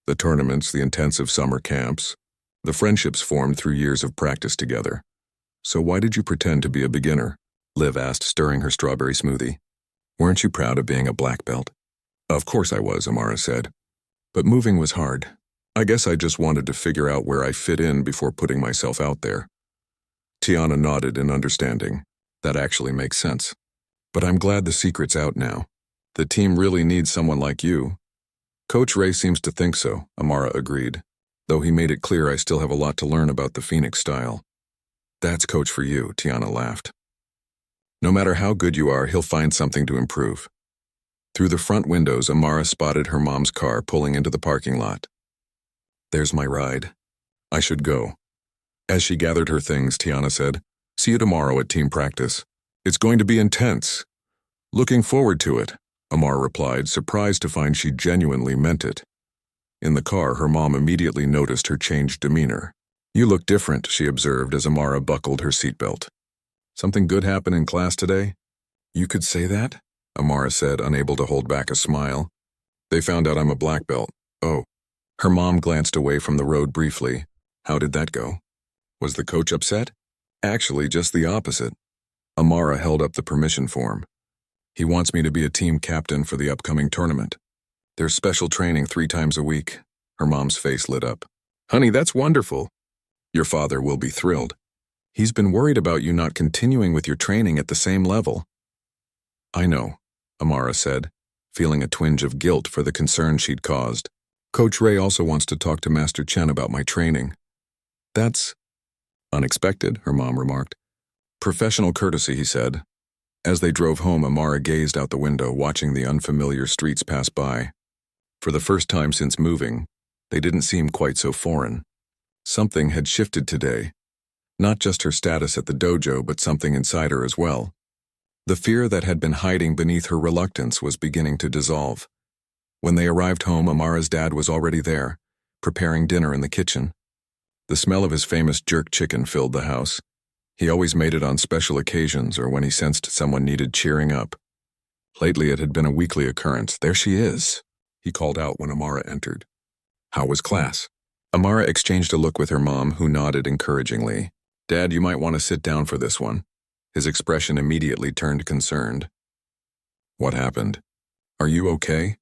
the tournaments, the intensive summer camps, the friendships formed through years of practice together. "So why did you pretend to be a beginner?" Liv asked, stirring her strawberry smoothie. "Weren't you proud of being a black belt?" "Of course I was," Amara said. "But moving was hard. I guess I just wanted to figure out where I fit in before putting myself out there." Tiana nodded in understanding. "That actually makes sense. But I'm glad the secret's out now. The team really needs someone like you." "Coach Ray seems to think so," Amara agreed, though he made it clear I still have a lot to learn about the Phoenix style. "That's coach for you," Tiana laughed. "No matter how good you are, he'll find something to improve." Through the front windows, Amara spotted her mom's car pulling into the parking lot. "There's my ride. I should go." As she gathered her things, Tiana said, "See you tomorrow at team practice. It's going to be intense." "Looking forward to it," Amara replied, surprised to find she genuinely meant it. In the car, her mom immediately noticed her changed demeanor. "You look different," she observed as Amara buckled her seatbelt. "Something good happened in class today?" "You could say that?" Amara said, unable to hold back a smile. "They found out I'm a black belt." "Oh." Her mom glanced away from the road briefly. "How did that go? Was the coach upset?" "Actually, just the opposite." Amara held up the permission form. "He wants me to be a team captain for the upcoming tournament. There's special training 3 times a week." Her mom's face lit up. "Honey, that's wonderful. Your father will be thrilled. He's been worried about you not continuing with your training at the same level." "I know," Amara said, feeling a twinge of guilt for the concern she'd caused. "Coach Ray also wants to talk to Master Chen about my training." "That's unexpected," her mom remarked. "Professional courtesy," he said. As they drove home, Amara gazed out the window, watching the unfamiliar streets pass by. For the first time since moving, they didn't seem quite so foreign. Something had shifted today. Not just her status at the dojo, but something inside her as well. The fear that had been hiding beneath her reluctance was beginning to dissolve. When they arrived home, Amara's dad was already there, preparing dinner in the kitchen. The smell of his famous jerk chicken filled the house. He always made it on special occasions or when he sensed someone needed cheering up. Lately it had been a weekly occurrence. "There she is," he called out when Amara entered. "How was class?" Amara exchanged a look with her mom, who nodded encouragingly. "Dad, you might want to sit down for this one." His expression immediately turned concerned. "What happened? Are you okay?"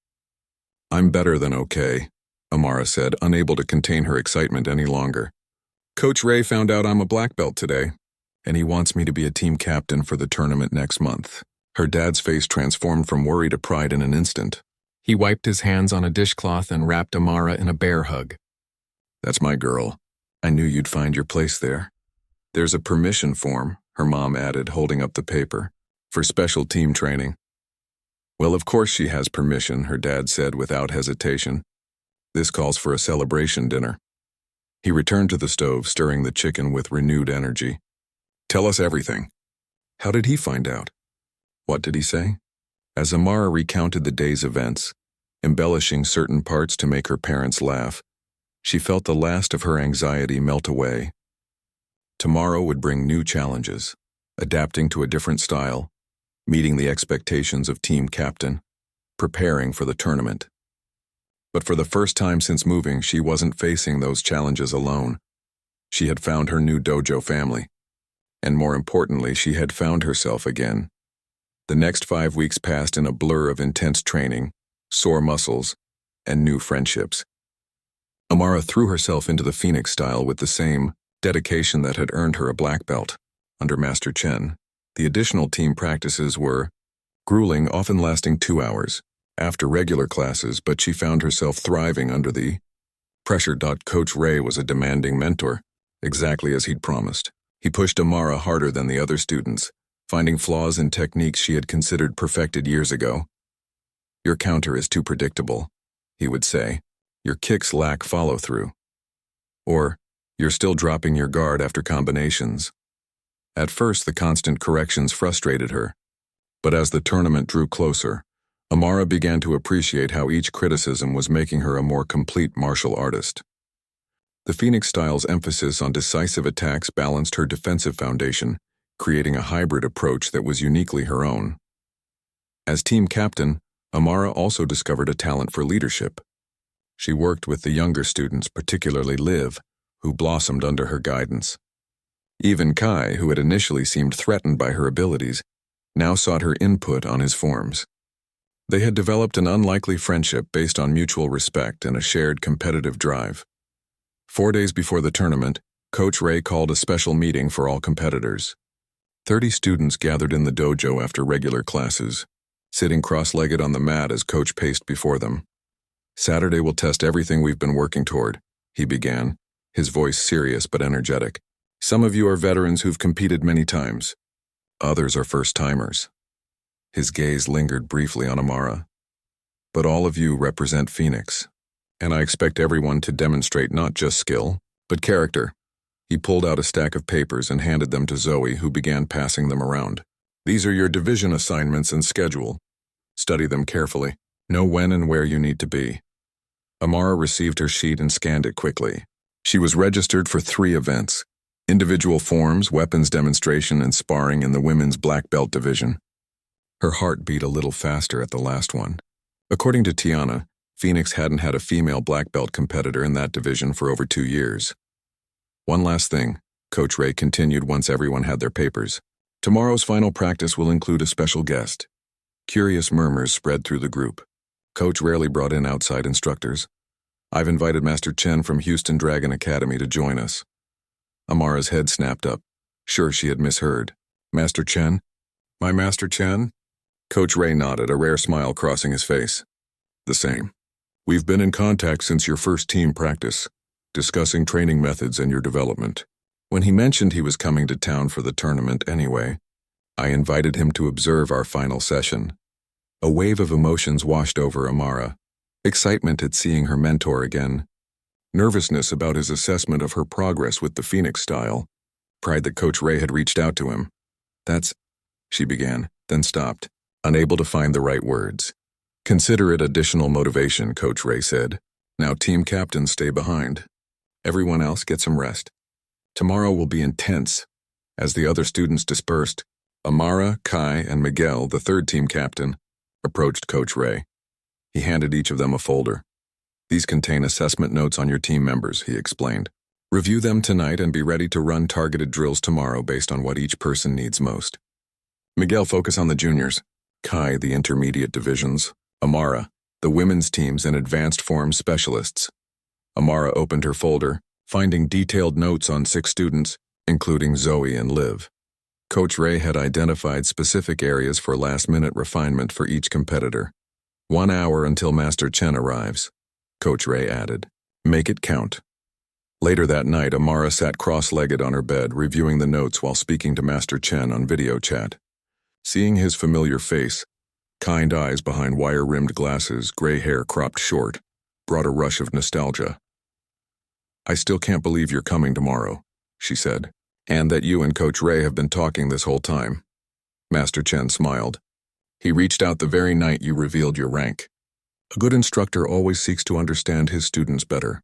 "I'm better than okay," Amara said, unable to contain her excitement any longer. "Coach Ray found out I'm a black belt today, and he wants me to be a team captain for the tournament next month." Her dad's face transformed from worry to pride in an instant. He wiped his hands on a dishcloth and wrapped Amara in a bear hug. "That's my girl. I knew you'd find your place there." "There's a permission form," her mom added, holding up the paper, "for special team training." "Well, of course she has permission," her dad said without hesitation. "This calls for a celebration dinner." He returned to the stove, stirring the chicken with renewed energy. "Tell us everything. How did he find out?" "What did he say?" As Amara recounted the day's events, embellishing certain parts to make her parents laugh, she felt the last of her anxiety melt away. Tomorrow would bring new challenges, adapting to a different style, meeting the expectations of team captain, preparing for the tournament. But for the first time since moving, she wasn't facing those challenges alone. She had found her new dojo family. And more importantly, she had found herself again. The next 5 weeks passed in a blur of intense training, sore muscles, and new friendships. Amara threw herself into the Phoenix style with the same dedication that had earned her a black belt under Master Chen. The additional team practices were grueling, often lasting 2 hours after regular classes, but she found herself thriving under the pressure. Coach Ray was a demanding mentor, exactly as he'd promised. He pushed Amara harder than the other students, finding flaws in techniques she had considered perfected years ago. "Your counter is too predictable," he would say. "Your kicks lack follow-through." Or, "You're still dropping your guard after combinations." At first, the constant corrections frustrated her, but as the tournament drew closer, Amara began to appreciate how each criticism was making her a more complete martial artist. The Phoenix style's emphasis on decisive attacks balanced her defensive foundation, creating a hybrid approach that was uniquely her own. As team captain, Amara also discovered a talent for leadership. She worked with the younger students, particularly Liv, who blossomed under her guidance. Even Kai, who had initially seemed threatened by her abilities, now sought her input on his forms. They had developed an unlikely friendship based on mutual respect and a shared competitive drive. 4 days before the tournament, Coach Ray called a special meeting for all competitors. 30 students gathered in the dojo after regular classes, sitting cross-legged on the mat as Coach paced before them. "Saturday will test everything we've been working toward," he began, his voice serious but energetic. "Some of you are veterans who've competed many times. Others are first-timers." His gaze lingered briefly on Amara. "But all of you represent Phoenix, and I expect everyone to demonstrate not just skill, but character." He pulled out a stack of papers and handed them to Zoe, who began passing them around. "These are your division assignments and schedule. Study them carefully. Know when and where you need to be." Amara received her sheet and scanned it quickly. She was registered for 3 events: individual forms, weapons demonstration, and sparring in the women's black belt division. Her heart beat a little faster at the last one. According to Tiana, Phoenix hadn't had a female black belt competitor in that division for over 2 years. "One last thing," Coach Ray continued once everyone had their papers. "Tomorrow's final practice will include a special guest." Curious murmurs spread through the group. Coach rarely brought in outside instructors. "I've invited Master Chen from Houston Dragon Academy to join us." Amara's head snapped up. Sure, she had misheard. "Master Chen? My Master Chen?" Coach Ray nodded, a rare smile crossing his face. "The same. We've been in contact since your first team practice, discussing training methods and your development. When he mentioned he was coming to town for the tournament anyway, I invited him to observe our final session." A wave of emotions washed over Amara. Excitement at seeing her mentor again. Nervousness about his assessment of her progress with the Phoenix style. Pride that Coach Ray had reached out to him. "That's," she began, then stopped, unable to find the right words. "Consider it additional motivation," Coach Ray said. "Now team captains stay behind. Everyone else get some rest. Tomorrow will be intense." As the other students dispersed, Amara, Kai, and Miguel, the third team captain, approached Coach Ray. He handed each of them a folder. "These contain assessment notes on your team members," he explained. "Review them tonight and be ready to run targeted drills tomorrow based on what each person needs most. Miguel, focus on the juniors. Kai, the intermediate divisions. Amara, the women's teams and advanced form specialists." Amara opened her folder, finding detailed notes on 6 students, including Zoe and Liv. Coach Ray had identified specific areas for last-minute refinement for each competitor. 1 hour until Master Chen arrives, Coach Ray added. "Make it count." Later that night, Amara sat cross-legged on her bed, reviewing the notes while speaking to Master Chen on video chat. Seeing his familiar face, kind eyes behind wire-rimmed glasses, gray hair cropped short, brought a rush of nostalgia. "I still can't believe you're coming tomorrow," she said, "and that you and Coach Ray have been talking this whole time." Master Chen smiled. "He reached out the very night you revealed your rank. A good instructor always seeks to understand his students better."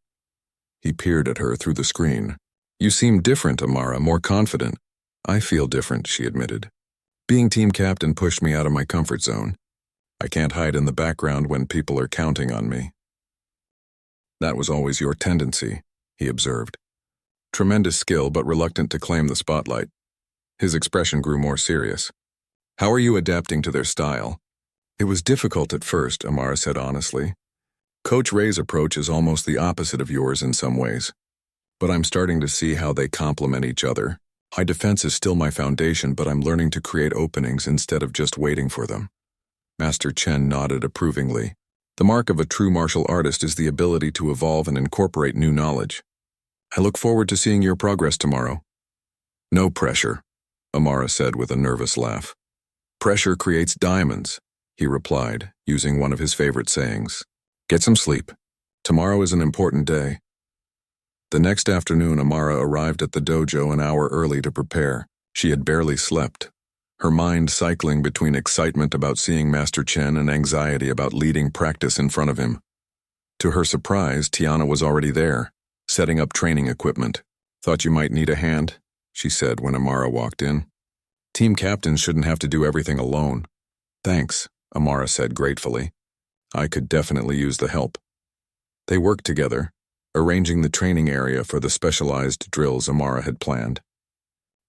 He peered at her through the screen. "You seem different, Amara, more confident." "I feel different," she admitted. "Being team captain pushed me out of my comfort zone. I can't hide in the background when people are counting on me." "That was always your tendency," he observed. "Tremendous skill, but reluctant to claim the spotlight." His expression grew more serious. "How are you adapting to their style?" "It was difficult at first," Amara said honestly. "Coach Ray's approach is almost the opposite of yours in some ways. But I'm starting to see how they complement each other. My defense is still my foundation, but I'm learning to create openings instead of just waiting for them." Master Chen nodded approvingly. "The mark of a true martial artist is the ability to evolve and incorporate new knowledge. I look forward to seeing your progress tomorrow." "No pressure," Amara said with a nervous laugh. "Pressure creates diamonds," he replied, using one of his favorite sayings. "Get some sleep. Tomorrow is an important day." The next afternoon, Amara arrived at the dojo an hour early to prepare. She had barely slept, her mind cycling between excitement about seeing Master Chen and anxiety about leading practice in front of him. To her surprise, Tiana was already there, Setting up training equipment. Thought you might need a hand, she said when Amara walked in. Team captains shouldn't have to do everything alone. Thanks, Amara said gratefully. I could definitely use the help. They worked together, arranging the training area for the specialized drills Amara had planned.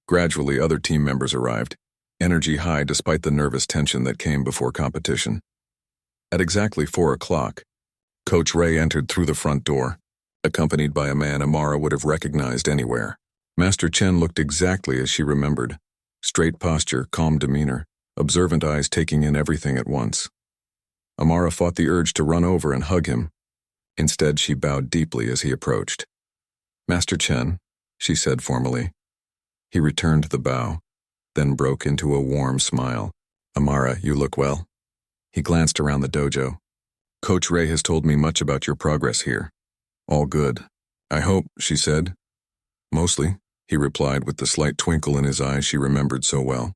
Gradually, other team members arrived, energy high despite the nervous tension that came before competition. At exactly 4 o'clock, Coach Ray entered through the front door, accompanied by a man Amara would have recognized anywhere. Master Chen looked exactly as she remembered. Straight posture, calm demeanor, observant eyes taking in everything at once. Amara fought the urge to run over and hug him. Instead, she bowed deeply as he approached. Master Chen, she said formally. He returned the bow, then broke into a warm smile. Amara, you look well. He glanced around the dojo. Coach Ray has told me much about your progress here. All good. I hope, she said. Mostly, he replied with the slight twinkle in his eyes she remembered so well.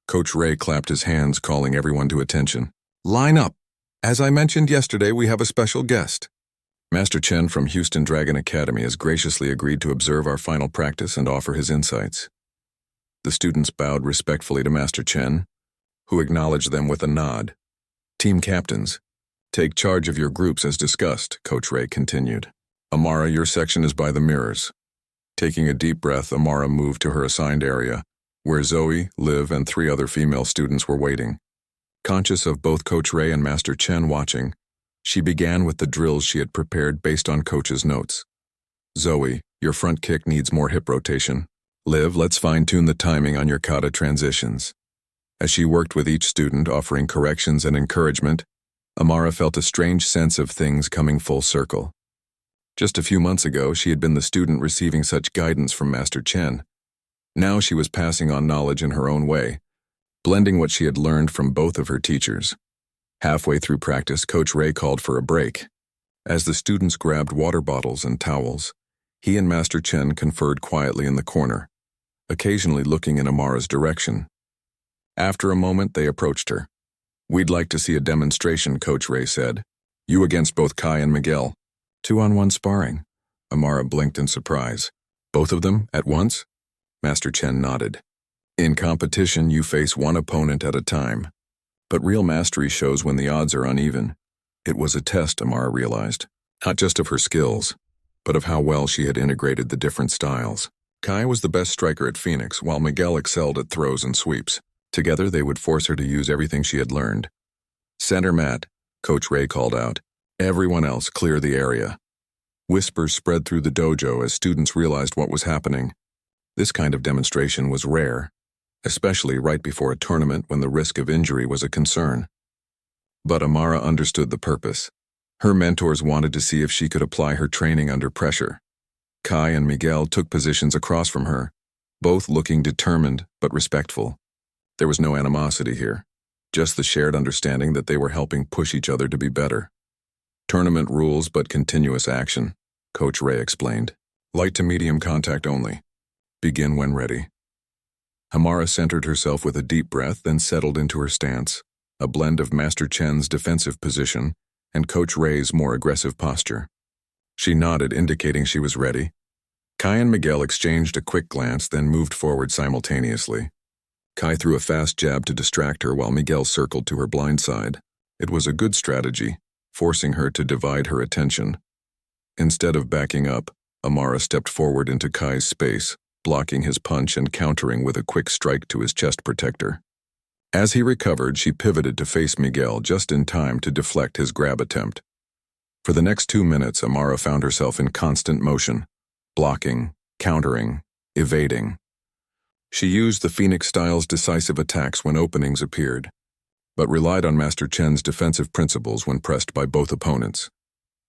Coach Ray clapped his hands, calling everyone to attention. Line up. As I mentioned yesterday, we have a special guest. Master Chen from Houston Dragon Academy has graciously agreed to observe our final practice and offer his insights. The students bowed respectfully to Master Chen, who acknowledged them with a nod. Team captains, take charge of your groups as discussed, Coach Ray continued. Amara, your section is by the mirrors. Taking a deep breath, Amara moved to her assigned area, where Zoe, Liv, and 3 other female students were waiting. Conscious of both Coach Ray and Master Chen watching, she began with the drills she had prepared based on Coach's notes. Zoe, your front kick needs more hip rotation. Liv, let's fine-tune the timing on your kata transitions. As she worked with each student, offering corrections and encouragement, Amara felt a strange sense of things coming full circle. Just a few months ago, she had been the student receiving such guidance from Master Chen. Now she was passing on knowledge in her own way, blending what she had learned from both of her teachers. Halfway through practice, Coach Ray called for a break. As the students grabbed water bottles and towels, he and Master Chen conferred quietly in the corner, occasionally looking in Amara's direction. After a moment, they approached her. We'd like to see a demonstration, Coach Ray said. You against both Kai and Miguel. 2-on-1 sparring. Amara blinked in surprise. Both of them, at once? Master Chen nodded. In competition, you face one opponent at a time. But real mastery shows when the odds are uneven. It was a test, Amara realized, not just of her skills, but of how well she had integrated the different styles. Kai was the best striker at Phoenix, while Miguel excelled at throws and sweeps. Together, they would force her to use everything she had learned. Center mat, Coach Ray called out. Everyone else, clear the area. Whispers spread through the dojo as students realized what was happening. This kind of demonstration was rare, especially right before a tournament when the risk of injury was a concern. But Amara understood the purpose. Her mentors wanted to see if she could apply her training under pressure. Kai and Miguel took positions across from her, both looking determined but respectful. There was no animosity here, just the shared understanding that they were helping push each other to be better. Tournament rules but continuous action, Coach Ray explained. Light to medium contact only. Begin when ready. Amara centered herself with a deep breath, then settled into her stance, a blend of Master Chen's defensive position and Coach Ray's more aggressive posture. She nodded, indicating she was ready. Kai and Miguel exchanged a quick glance, then moved forward simultaneously. Kai threw a fast jab to distract her while Miguel circled to her blind side. It was a good strategy, forcing her to divide her attention. Instead of backing up, Amara stepped forward into Kai's space, blocking his punch and countering with a quick strike to his chest protector. As he recovered, she pivoted to face Miguel just in time to deflect his grab attempt. For the next 2 minutes, Amara found herself in constant motion, blocking, countering, evading. She used the Phoenix style's decisive attacks when openings appeared, but relied on Master Chen's defensive principles when pressed by both opponents.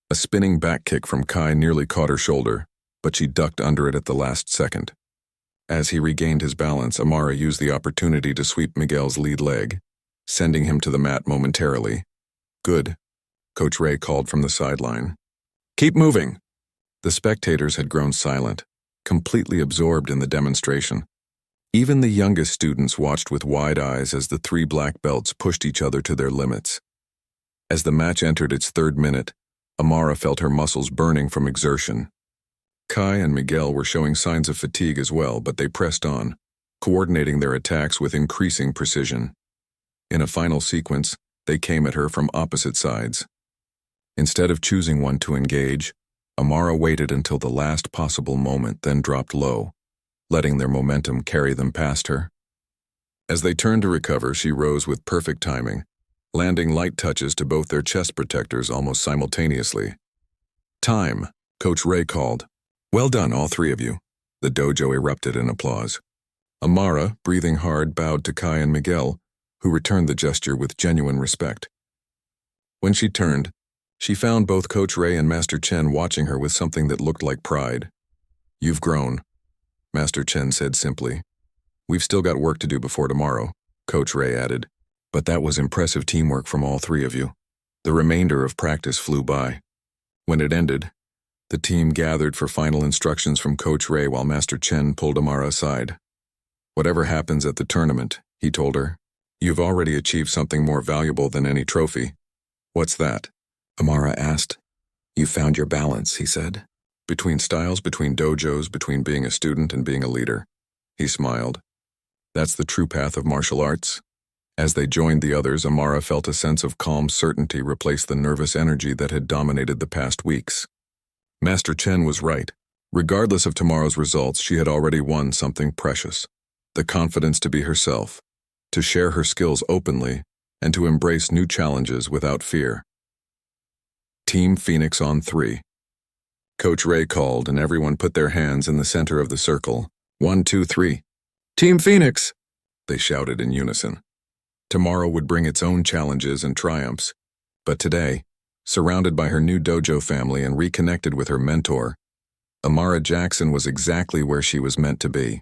A spinning back kick from Kai nearly caught her shoulder, but she ducked under it at the last second. As he regained his balance, Amara used the opportunity to sweep Miguel's lead leg, sending him to the mat momentarily. Good, Coach Ray called from the sideline. Keep moving. The spectators had grown silent, completely absorbed in the demonstration. Even the youngest students watched with wide eyes as the 3 black belts pushed each other to their limits. As the match entered its 3rd minute, Amara felt her muscles burning from exertion. Kai and Miguel were showing signs of fatigue as well, but they pressed on, coordinating their attacks with increasing precision. In a final sequence, they came at her from opposite sides. Instead of choosing one to engage, Amara waited until the last possible moment, then dropped low, letting their momentum carry them past her. As they turned to recover, she rose with perfect timing, landing light touches to both their chest protectors almost simultaneously. "Time," Coach Ray called. "Well done, all three of you." The dojo erupted in applause. Amara, breathing hard, bowed to Kai and Miguel, who returned the gesture with genuine respect. When she turned, she found both Coach Ray and Master Chen watching her with something that looked like pride. "You've grown," Master Chen said simply. "We've still got work to do before tomorrow," Coach Ray added. "But that was impressive teamwork from all three of you." The remainder of practice flew by. When it ended, the team gathered for final instructions from Coach Ray while Master Chen pulled Amara aside. "Whatever happens at the tournament," he told her, "you've already achieved something more valuable than any trophy." "What's that?" Amara asked. "You found your balance," he said. "Between styles, between dojos, between being a student and being a leader." He smiled. "That's the true path of martial arts." As they joined the others, Amara felt a sense of calm certainty replace the nervous energy that had dominated the past weeks. Master Chen was right. Regardless of tomorrow's results, she had already won something precious. The confidence to be herself, to share her skills openly, and to embrace new challenges without fear. Team Phoenix on 3. Coach Ray called, and everyone put their hands in the center of the circle. 1, 2, 3. "Team Phoenix!" they shouted in unison. Tomorrow would bring its own challenges and triumphs, but today, surrounded by her new dojo family and reconnected with her mentor, Amara Jackson was exactly where she was meant to be.